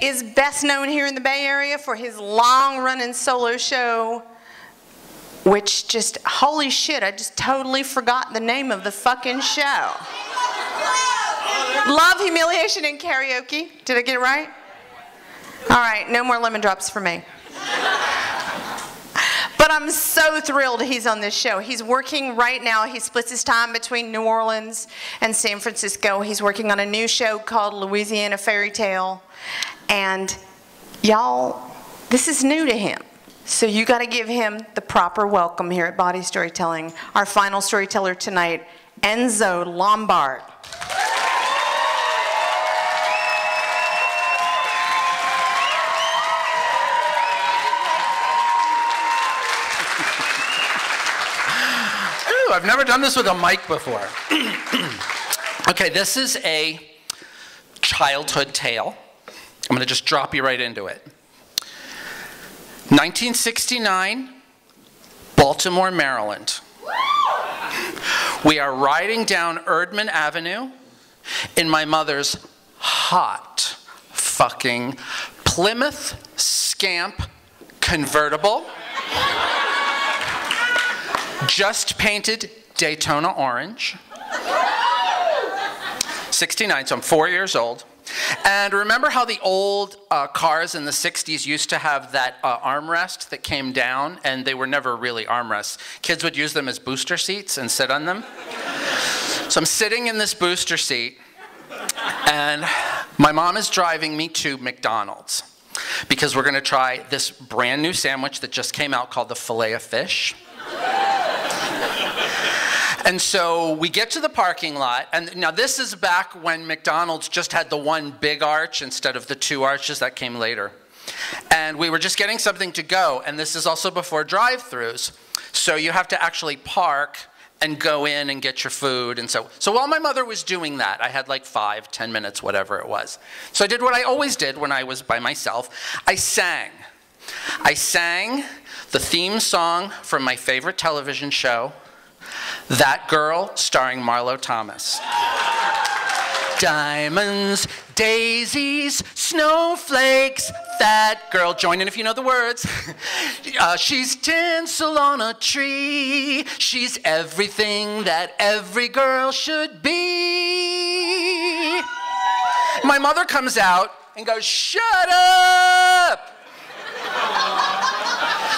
is best known here in the Bay Area for his long-running solo show, which just, holy shit, I just totally forgot the name of the fucking show. Love, Humiliation, and Karaoke. Did I get it right? All right, no more lemon drops for me. But I'm so thrilled he's on this show. He's working right now. He splits his time between New Orleans and San Francisco. He's working on a new show called Louisiana Fairy Tale. And y'all, this is new to him. So you got to give him the proper welcome here at Bawdy Storytelling. Our final storyteller tonight, Enzo Lombard. I've never done this with a mic before. Okay, this is a childhood tale. I'm going to just drop you right into it. 1969, Baltimore, Maryland. We are riding down Erdman Avenue in my mother's hot fucking Plymouth Scamp convertible. Just painted Daytona orange. 69, so I'm 4 years old. And remember how the old cars in the 60s used to have that armrest that came down, and they were never really armrests. Kids would use them as booster seats and sit on them. So I'm sitting in this booster seat, and my mom is driving me to McDonald's because we're gonna try this brand new sandwich that just came out called the Filet-O-Fish. And so we get to the parking lot, and now this is back when McDonald's just had the one big arch instead of the two arches that came later. And we were just getting something to go, and this is also before drive-thrus. So you have to actually park and go in and get your food. And so while my mother was doing that, I had like 5, 10 minutes, whatever it was. So I did what I always did when I was by myself. I sang. I sang the theme song from my favorite television show, That Girl, starring Marlo Thomas. Diamonds, daisies, snowflakes, that girl. Join in if you know the words. She's tinsel on a tree. She's everything that every girl should be. My mother comes out and goes, "Shut up!"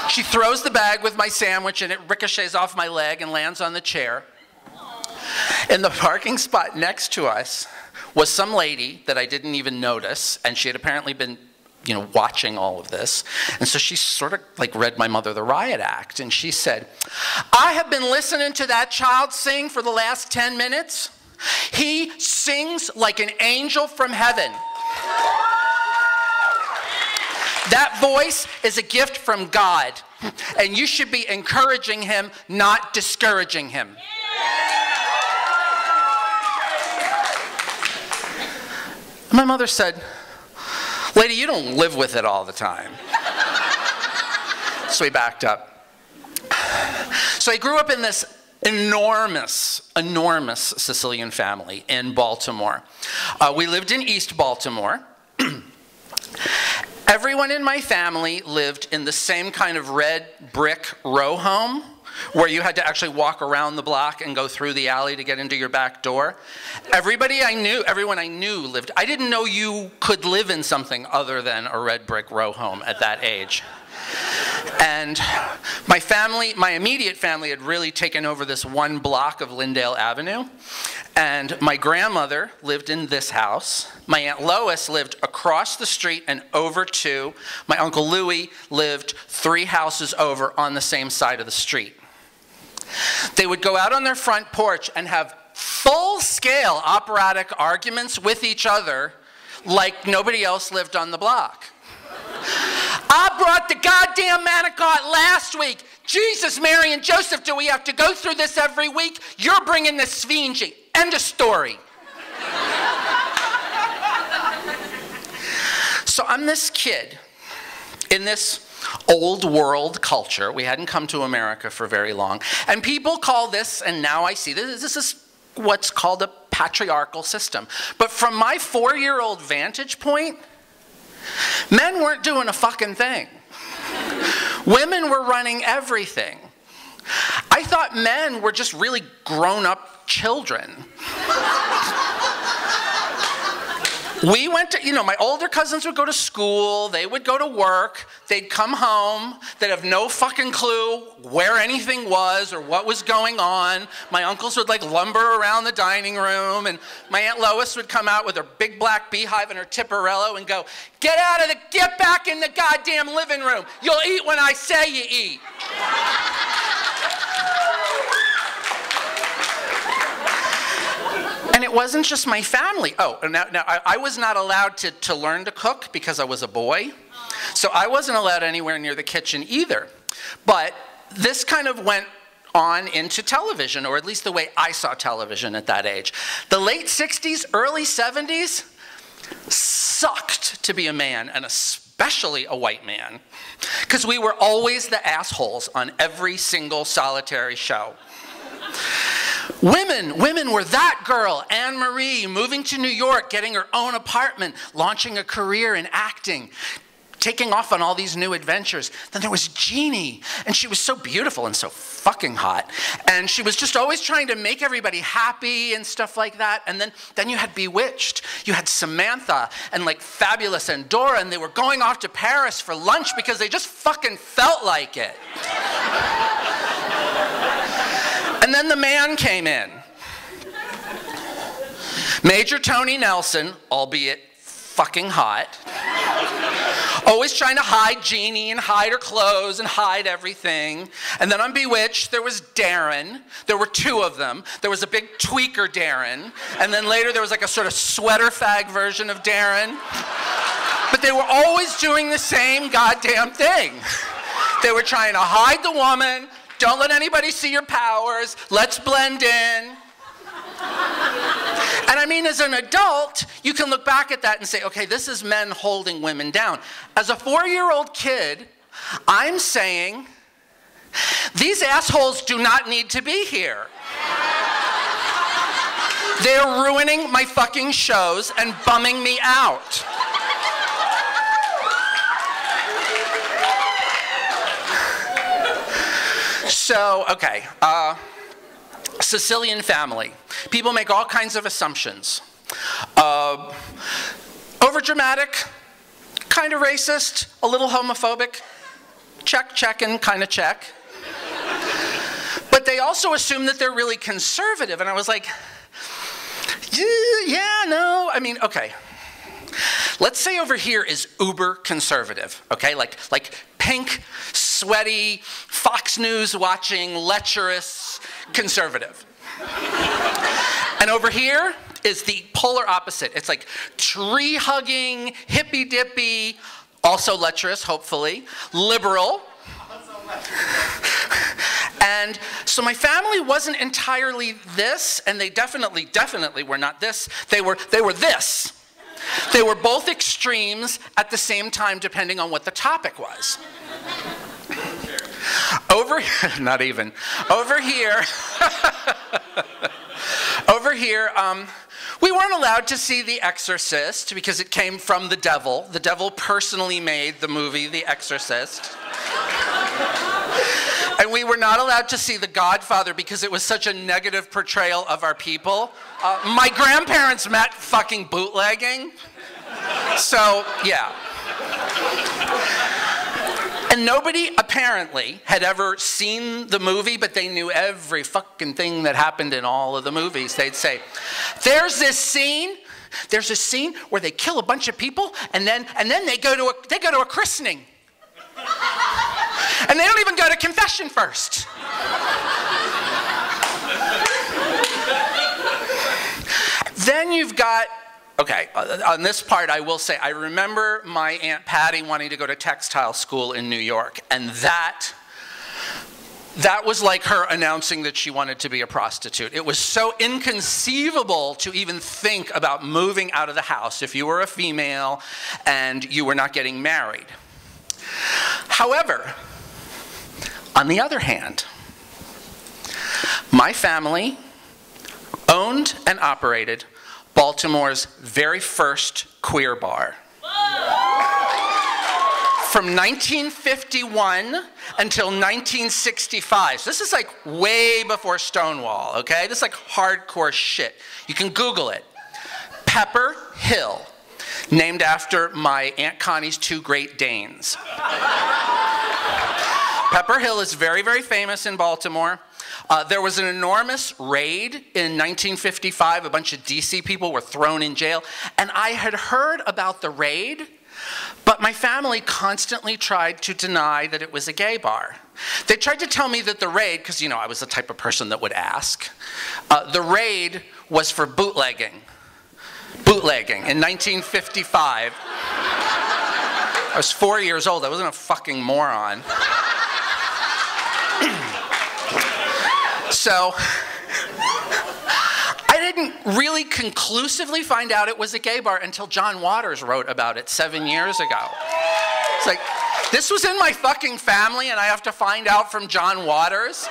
She throws the bag with my sandwich, and it ricochets off my leg and lands on the chair. In the parking spot next to us was some lady that I didn't even notice, and she had apparently been, you know, watching all of this. And so she sort of like read my mother the riot act, and she said, "I have been listening to that child sing for the last 10 minutes. He sings like an angel from heaven. That voice is a gift from God, and you should be encouraging him, not discouraging him." My mother said, "Lady, you don't live with it all the time." So we backed up. So I grew up in this enormous Sicilian family in Baltimore. We lived in East Baltimore. Everyone in my family lived in the same kind of red brick row home where you had to actually walk around the block and go through the alley to get into your back door. Everyone I knew lived. I didn't know you could live in something other than a red brick row home at that age. And my family, my immediate family, had really taken over this one block of Lyndale Avenue. And my grandmother lived in this house. My Aunt Lois lived across the street and over to. My Uncle Louis lived 3 houses over on the same side of the street. They would go out on their front porch and have full-scale operatic arguments with each other like nobody else lived on the block. "I brought the goddamn manicotti last week. Jesus, Mary, and Joseph, do we have to go through this every week? You're bringing the Sfinge. End of story." So I'm this kid in this old world culture. We hadn't come to America for very long. And people call this, and now I see this is what's called a patriarchal system. But from my 4-year-old vantage point, Men weren't doing a fucking thing. Women were running everything. I thought men were just really grown-up children. We went to, you know, my older cousins would go to school, they would go to work, they'd come home, they'd have no fucking clue where anything was or what was going on. My uncles would like lumber around the dining room, and my Aunt Lois would come out with her big black beehive and her tipperello and go, get back in the goddamn living room. You'll eat when I say you eat. And it wasn't just my family. Oh, now I was not allowed to learn to cook because I was a boy. So I wasn't allowed anywhere near the kitchen either. But this kind of went on into television, or at least the way I saw television at that age. The late 60s, early 70s sucked to be a man, and especially a white man, because we were always the assholes on every single solitary show. Women were that girl, Anne Marie, moving to New York, getting her own apartment, launching a career in acting, taking off on all these new adventures. Then there was Jeannie, and she was so beautiful and so fucking hot. And she was just always trying to make everybody happy and stuff like that. And then you had Bewitched. You had Samantha and like Fabulous and Dora, and they were going off to Paris for lunch because they just fucking felt like it. And then the man came in. Major Tony Nelson, albeit fucking hot, always trying to hide Jeannie and hide her clothes and hide everything. And then on Bewitched, there was Darren. There were two of them. There was a big tweaker Darren. And then later there was like a sort of sweater fag version of Darren. But they were always doing the same goddamn thing. They were trying to hide the woman. Don't let anybody see your powers. Let's blend in. And I mean, as an adult, you can look back at that and say, okay, this is men holding women down. As a 4-year-old kid, I'm saying, these assholes do not need to be here. They're ruining my fucking shows and bumming me out. So, okay, Sicilian family. People make all kinds of assumptions. Overdramatic, kind of racist, a little homophobic, check, and kind of check. But they also assume that they're really conservative, and I was like, yeah, no, I mean, okay. Let's say over here is uber conservative, okay? Like pink, sweaty, Fox News watching, lecherous conservative. And over here is the polar opposite. It's like tree hugging, hippy dippy, also lecherous, hopefully, liberal. And so my family wasn't entirely this, and they definitely were not this. They were this. They were both extremes at the same time, depending on what the topic was. Not even. Over here, we weren't allowed to see The Exorcist because it came from the devil. The devil personally made the movie The Exorcist. And we were not allowed to see The Godfather because it was such a negative portrayal of our people. My grandparents met fucking bootlegging. So, yeah. And nobody apparently had ever seen the movie, but they knew every fucking thing that happened in all of the movies. They'd say, there's this scene where they kill a bunch of people, and then they go to a christening. And they don't even go to confession first. Then you've got, okay, on this part I will say, I remember my Aunt Patty wanting to go to textile school in New York, and that was like her announcing that she wanted to be a prostitute. It was so inconceivable to even think about moving out of the house if you were a female and you were not getting married. However, on the other hand, my family owned and operated Baltimore's very first queer bar. Whoa. from 1951 until 1965. So this is like way before Stonewall, okay? This is like hardcore shit. You can Google it. Pepper Hill, named after my Aunt Connie's 2 Great Danes. Pepper Hill is very, very famous in Baltimore. There was an enormous raid in 1955. A bunch of DC people were thrown in jail. And I had heard about the raid, but my family constantly tried to deny that it was a gay bar. They tried to tell me that the raid, because, you know, I was the type of person that would ask, the raid was for bootlegging. Bootlegging in 1955. I was 4 years old. I wasn't a fucking moron. So, I didn't really conclusively find out it was a gay bar until John Waters wrote about it 7 years ago. It's like, this was in my fucking family and I have to find out from John Waters?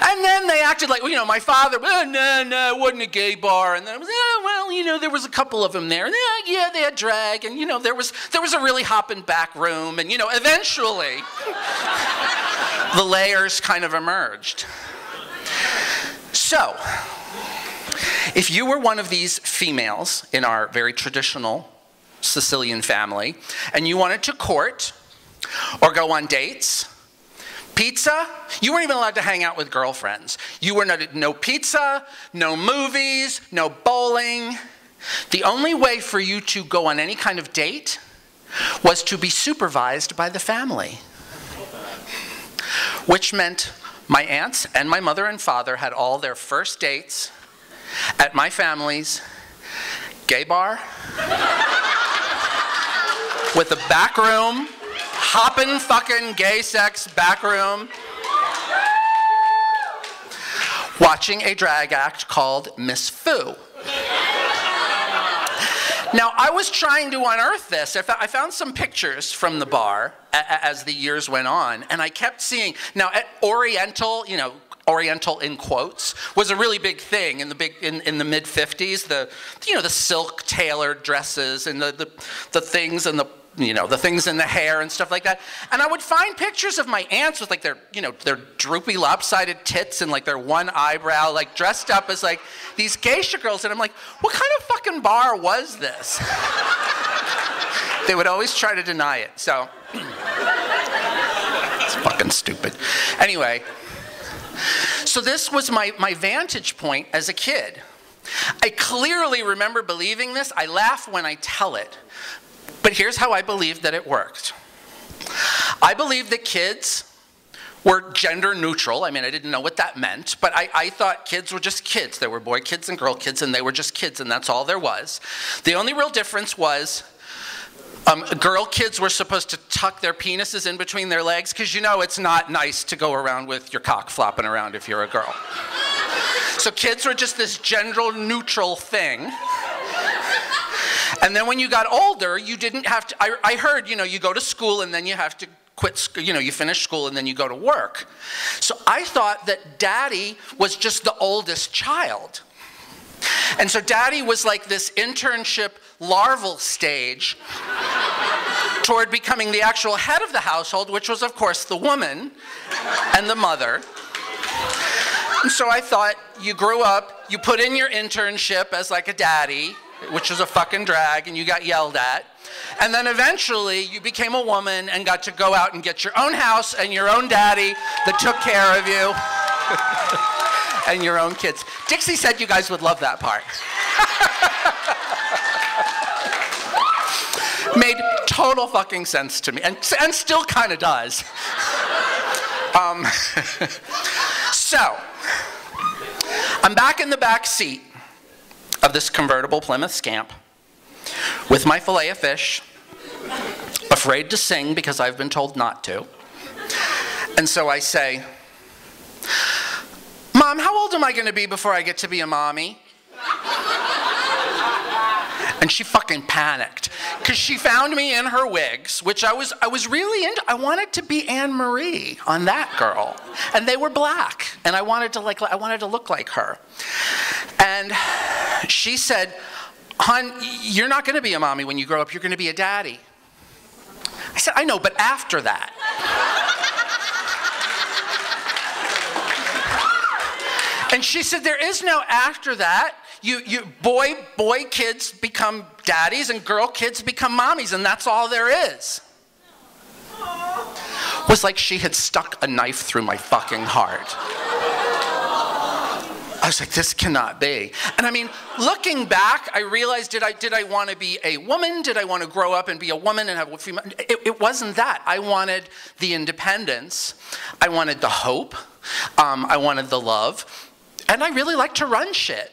And then they acted like, you know, my father, no, it wasn't a gay bar. And then it was, yeah, well, you know, there was a couple of them there. And yeah, they had drag. And, you know, there was a really hopping back room. And, you know, eventually, the layers kind of emerged. So, if you were one of these females in our very traditional Sicilian family, and you wanted to court or go on dates, pizza, you weren't even allowed to hang out with girlfriends. You were no pizza, no movies, no bowling. The only way for you to go on any kind of date was to be supervised by the family. Which meant my aunts and my mother and father had all their first dates at my family's gay bar with a back room, hoppin' fucking gay sex back room, watching a drag act called Miss Fu. Now, I was trying to unearth this. I found some pictures from the bar as the years went on, and I kept seeing, now at Oriental, you know, Oriental in quotes, was a really big thing in the mid-50s. The silk tailored dresses and the things and the things in the hair and stuff like that. And I would find pictures of my aunts with like their droopy lopsided tits and like their one eyebrow, like dressed up as like these geisha girls. And I'm like, what kind of fucking bar was this? They would always try to deny it. So, it's fucking stupid. Anyway, so this was my vantage point as a kid. I clearly remember believing this. I laugh when I tell it. But here's how I believed that it worked. I believed that kids were gender neutral. I mean, I didn't know what that meant, but I thought kids were just kids. There were boy kids and girl kids, and they were just kids, and that's all there was. The only real difference was girl kids were supposed to tuck their penises in between their legs, because you know it's not nice to go around with your cock flopping around if you're a girl. So kids were just this gender neutral thing. And then when you got older, you didn't have to, I heard, you know, you go to school and then you have to quit, you know, you finish school and then you go to work. So I thought that daddy was just the oldest child. And so daddy was like this internship larval stage toward becoming the actual head of the household, which was, of course, the woman and the mother. And so I thought, you grew up, you put in your internship as like a daddy, which was a fucking drag, and you got yelled at. And then eventually you became a woman and got to go out and get your own house and your own daddy that took care of you and your own kids. Dixie said you guys would love that part. Made total fucking sense to me, and still kind of does. So, I'm back in the back seat of this convertible Plymouth Scamp with my fillet of fish, afraid to sing because I've been told not to. And so I say, Mom, how old am I going to be before I get to be a mommy? And she fucking panicked because she found me in her wigs, which I was really into. I wanted to be Anne Marie on That Girl, and they were black, and I wanted to look like her. And she said, hon, you're not going to be a mommy when you grow up. You're going to be a daddy. I said, I know, but after that. And she said, there is no after that. Boy kids become daddies and girl kids become mommies, and that's all there is. It was like she had stuck a knife through my fucking heart. I was like, this cannot be. And I mean, looking back, I realized, did I want to be a woman? Did I want to grow up and be a woman and have a female? It wasn't that. I wanted the independence. I wanted the hope. I wanted the love. And I really liked to run shit.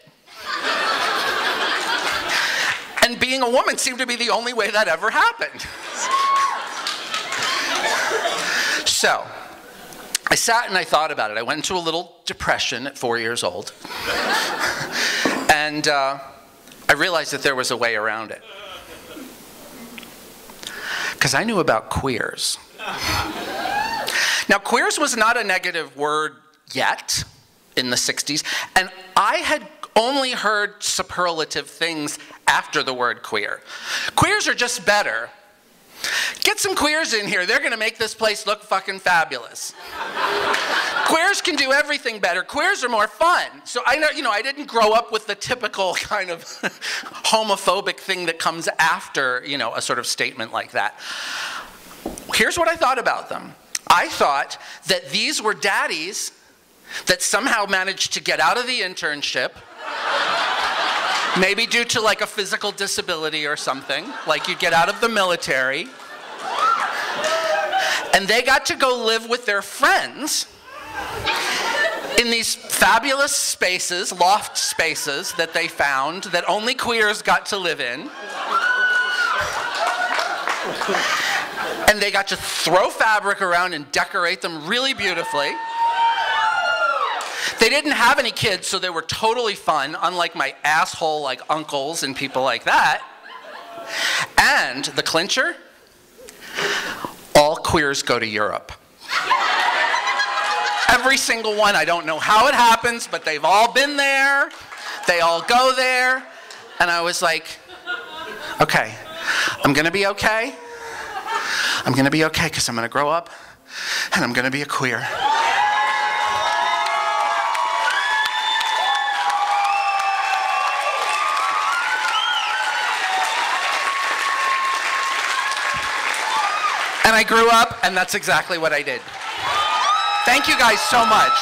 And being a woman seemed to be the only way that ever happened. So, I sat and I thought about it. I went into a little depression at 4 years old. And I realized that there was a way around it. Because I knew about queers. Now, queers was not a negative word yet in the 60s. And I had only heard superlative things after the word queer. Queers are just better. Get some queers in here. They're going to make this place look fucking fabulous. Queers can do everything better. Queers are more fun. So I didn't grow up with the typical kind of homophobic thing that comes after, a sort of statement like that. Here's what I thought about them. I thought that these were daddies that somehow managed to get out of the internship, maybe due to like a physical disability or something, like you get out of the military, and they got to go live with their friends in these fabulous spaces, loft spaces that they found that only queers got to live in. And they got to throw fabric around and decorate them really beautifully. They didn't have any kids, so they were totally fun, unlike my asshole like uncles and people like that. And the clincher, all queers go to Europe. Every single one. I don't know how it happens, but they've all been there. They all go there. And I was like, okay, I'm going to be okay. I'm going to be okay because I'm going to grow up and I'm going to be a queer. And I grew up, and that's exactly what I did. Thank you guys so much.